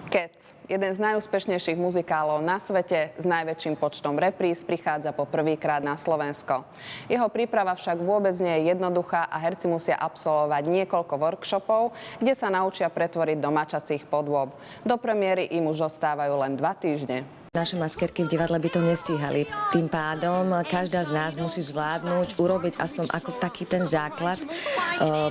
Cats, jeden z najúspešnejších muzikálov na svete s najväčším počtom repríz, prichádza po prvýkrát na Slovensko. Jeho príprava však vôbec nie je jednoduchá a herci musia absolvovať niekoľko workshopov, kde sa naučia pretvoriť do mačacích podôb. Do premiéry im už ostávajú len 2 týždne. Naše maskérky v divadle by to nestíhali. Tým pádom každá z nás musí zvládnuť, urobiť aspoň ako taký ten základ.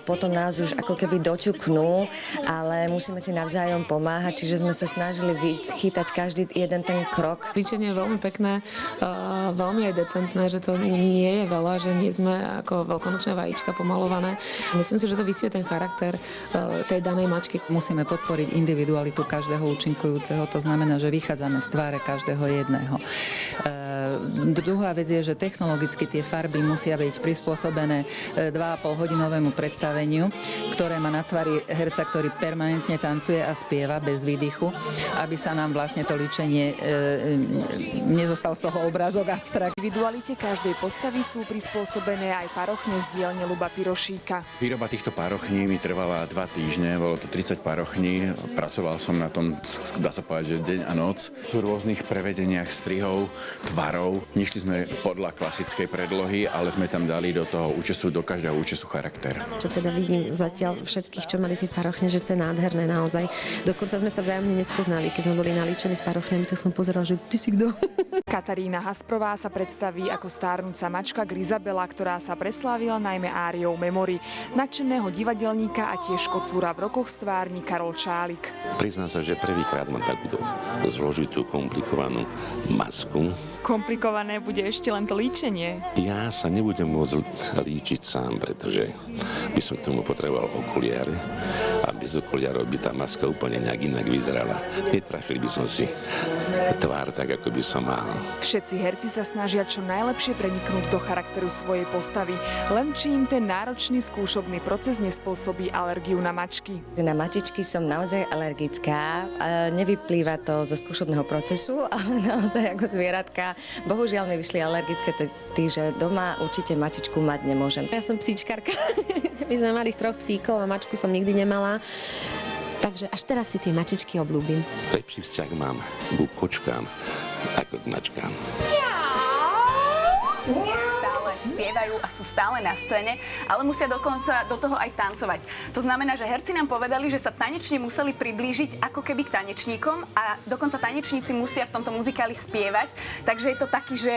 Potom nás už ako keby doťuknú, ale musíme si navzájom pomáhať, čiže sme sa snažili vychytať každý jeden ten krok. Líčenie je veľmi pekné, veľmi aj decentné, že to nie je veľa, že nie sme ako veľkonočné vajíčka pomalované. Myslím si, že to vysvie ten charakter tej danej mačky. Musíme podporiť individualitu každého účinkujúceho, to znamená, že vychádzame z tváre každého jedného. Druhá vec je, že technologicky tie farby musia byť prispôsobené 2,5-hodinovému predstaveniu, ktoré má na tvári herca, ktorý permanentne tancuje a spieva bez výdychu, aby sa nám vlastne to líčenie nezostal z toho obrázok abstrakt. Individualite každej postavy sú prispôsobené aj parochne z dielne Ľuba Pirošíka. Výroba týchto parochní mi trvala 2 týždne, bolo to 30 parochní. Pracoval som na tom, dá sa povedať, že deň a noc. Sú rôznych prevedeniach strihov, tvarov. Nešli sme podľa klasickej predlohy, ale sme tam dali do toho účesu, do každého účesu charakter. Čo teda vidím zatiaľ všetkých, čo mali tie parochne, že to je nádherné naozaj. Dokonca sme sa vzájomne nespoznali. Keď sme boli nalíčení s parochňami, tak som pozerala, že ty si kto? Katarína Hasprová sa predstaví ako stárnúca mačka Grizabela, ktorá sa preslávila najmä áriou Memory. Nadšeného divadelníka a tiež kocúra v rokoch stvárni Karol Čálik. Priznám sa, že prvýkrát mám takúto zložitú, komplikovanú masku. Komplikované bude ešte len to líčenie. Ja sa nebudem môcť líčiť sám, pretože by som k tomu potreboval okuliare a bez okuliarov by tá maska úplne nejak inak vyzerala. Netrafil by som si tvár tak, ako by som mal. Všetci herci sa snažia čo najlepšie preniknúť do charakteru svojej postavy, len či im ten náročný skúšobný proces nespôsobí alergiu na mačky. Na mačičky som naozaj alergická. Nevyplýva to zo skúšobného procesu, ale naozaj ako zvieratka. Bohužiaľ mi vyšli alergické testy, že doma určite mačičku mať nemôžem. Ja som psíčkarka. My sme mali 3 psíkov a mačku som nikdy nemala. Takže až teraz si tie mačičky obľúbim. Lepší vzťah mám ku kočkám ako k mačkám. Stále spievajú a sú stále na scéne, ale musia dokonca do toho aj tancovať. To znamená, že herci nám povedali, že sa tanečne museli priblížiť ako keby k tanečníkom a dokonca tanečníci musia v tomto muzikáli spievať. Takže je to taký, že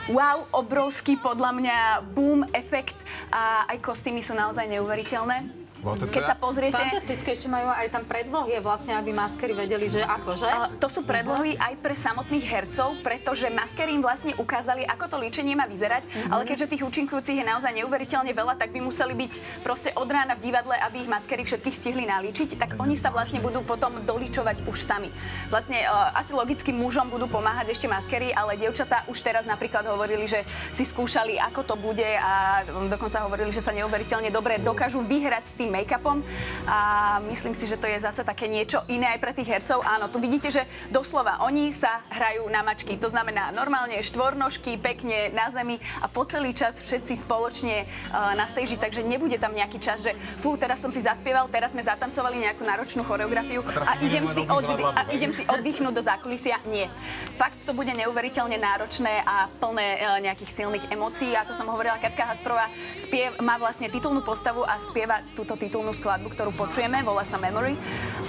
wow, obrovský podľa mňa boom efekt a aj kostýmy sú naozaj neuveriteľné. Keď sa pozriete... Fantastické, ešte majú aj tam predlohy, vlastne, aby maskery vedeli, že akože. To sú predlohy aj pre samotných hercov, pretože maskery im vlastne ukázali, ako to líčenie má vyzerať, ale keďže tých účinkujúcich je naozaj neuveriteľne veľa, tak by museli byť proste od rána v divadle, aby ich maskery všetkých stihli nalíčiť, tak oni sa vlastne budú potom dolíčovať už sami. Vlastne asi logicky mužom budú pomáhať ešte maskery, ale dievčatá už teraz napríklad hovorili, že si skúšali, ako to bude a dokonca hovorili, že sa neuveriteľne dobre dokážu vyhrať s tým make-upom a myslím si, že to je zase také niečo iné aj pre tých hercov. Áno, tu vidíte, že doslova oni sa hrajú na mačky. To znamená normálne štvornožky, pekne na zemi a po celý čas všetci spoločne na stage, takže nebude tam nejaký čas, že fú, teraz som si zaspieval, teraz sme zatancovali nejakú náročnú choreografiu a idem si oddychnúť do zákulisia. Nie. Fakt to bude neuveriteľne náročné a plné nejakých silných emócií. Ako som hovorila, Katka Hasprová má vlastne titulnú postavu a spieva túto titulnú skladbu, ktorú počujeme, volá sa Memory.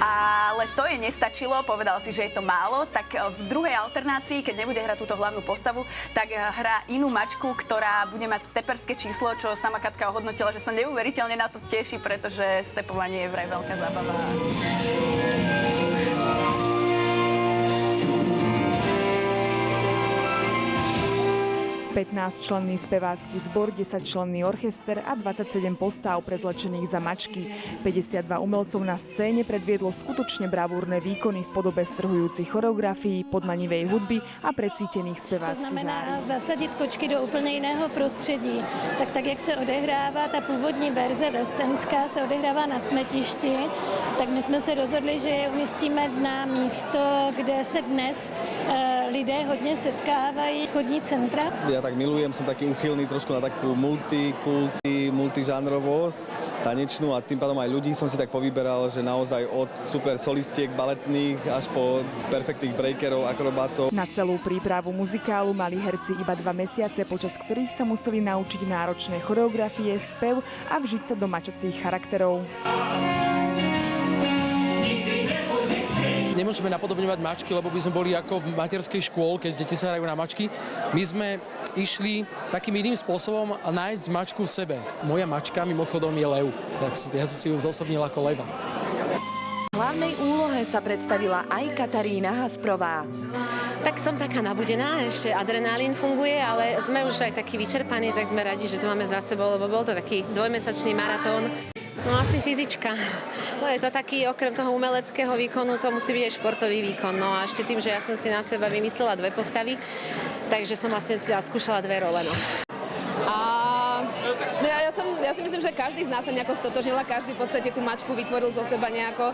Ale to jej nestačilo, povedal si, že je to málo, tak v druhej alternácii, keď nebude hrať túto hlavnú postavu, tak hrá inú mačku, ktorá bude mať steperské číslo, čo sama Katka ohodnotila, že sa neuveriteľne na to teší, pretože stepovanie je vraj veľká zábava. 15-členný spevácky zbor, 10-členný orchester a 27 postáv prezlečených za mačky. 52 umelcov na scéne predviedlo skutočne bravúrne výkony v podobe strhujúcich choreografií, podmanivej hudby a precítených speváckých árií. To znamená zasadit kočky do úplně jiného prostředí. Tak jak se odehrává ta původní verze westernská, se odehrává na smetišti, tak my jsme se rozhodli, že je umístíme na místo, kde se dnes lidé hodně setkávají, chodní centra. Ja tak milujem, som taký uchylný trošku na takú multižánrovosť tanečnú a tým pádom aj ľudí som si tak povyberal, že naozaj od super solistiek baletných až po perfektných breakerov, akrobatov. Na celú prípravu muzikálu mali herci iba 2 mesiace, počas ktorých sa museli naučiť náročné choreografie, spev a vžiť sa do mačacích charakterov. Nemôžeme napodobňovať mačky, lebo by sme boli ako v materskej škôlke, keď deti sa hrajú na mačky. My sme išli takým iným spôsobom nájsť mačku v sebe. Moja mačka mimochodom je lev, tak ja som si ju zosobnil ako leva. V hlavnej úlohe sa predstavila aj Katarína Hasprová. Tak som taká nabudená, ešte adrenalín funguje, ale sme už aj takí vyčerpaní, tak sme radi, že to máme za sebou, lebo bol to taký 2-mesačný maratón. No asi fyzička. No je to taký, okrem toho umeleckého výkonu, to musí byť aj športový výkon. No a ešte tým, že ja som si na seba vymyslela 2 postavy, takže som vlastne si skúšala 2 role. No. Ja si myslím, že každý z nás sa nejako stotožnila, každý v podstate tú mačku vytvoril zo seba nejako.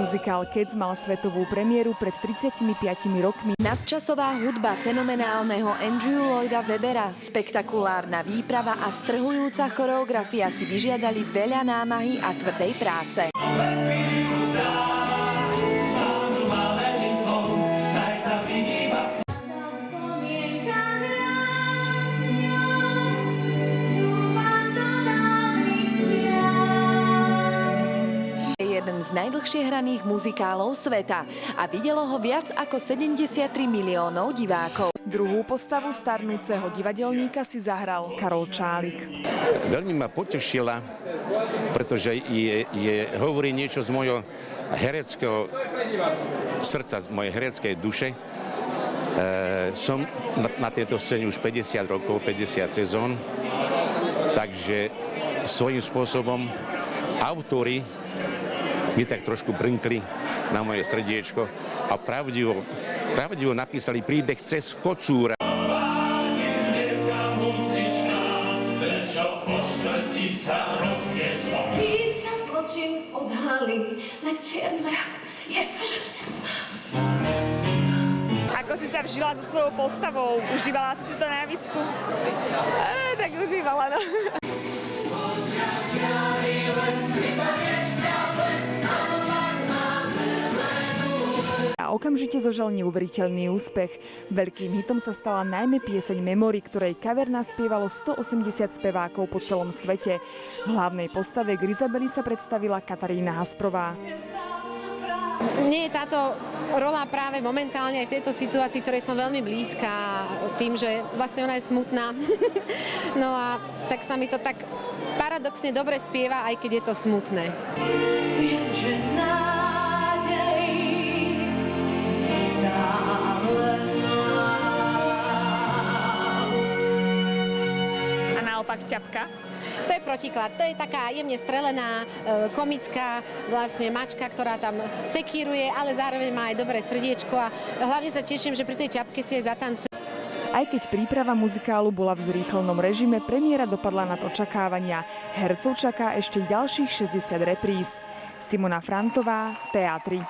Muzikál Cats mal svetovú premiéru pred 35 rokmi. Nadčasová hudba fenomenálneho Andrew Lloyda Webera, spektakulárna výprava a strhujúca choreografia si vyžiadali veľa námahy a tvrdej práce. Jeden z najdlhšie hraných muzikálov sveta a videlo ho viac ako 73 miliónov divákov. Druhú postavu starnúceho divadelníka si zahral Karol Čálik. Veľmi ma potešila, pretože hovorí niečo z mojho hereckého srdca, z mojej hereckej duše. Som na tejto scéne už 50 rokov, 50 sezón, takže svojím spôsobom autori mi tak trošku brnkli na moje srdiečko a pravdivo napísali príbeh cez kocúra. Kým sa zločin odhalí, na čierny mrak je Ako si sa vžila so svojou postavou? Užívala si to na javisku? Tak užívala, no. A okamžite zožal neuveriteľný úspech. Veľkým hitom sa stala najmä pieseň Memory, ktorej cover naspievalo 180 spevákov po celom svete. V hlavnej postave Grizabely sa predstavila Katarína Hasprová. Mne je táto rola práve momentálne aj v tejto situácii, ktorej som veľmi blízka, tým, že vlastne ona je smutná. No a tak sa mi to tak paradoxne dobre spieva, aj keď je to smutné. Viem, že nádej stále mám. A naopak Čapka? To je protiklad. To je taká jemne strelená, komická vlastne mačka, ktorá tam sekíruje, ale zároveň má aj dobré srdiečko a hlavne sa teším, že pri tej Čapke si aj zatancuje. Aj keď príprava muzikálu bola v zrýchlenom režime, premiéra dopadla nad očakávania. Hercov čaká ešte ďalších 60 repríz. Simona Frantová, Teatry.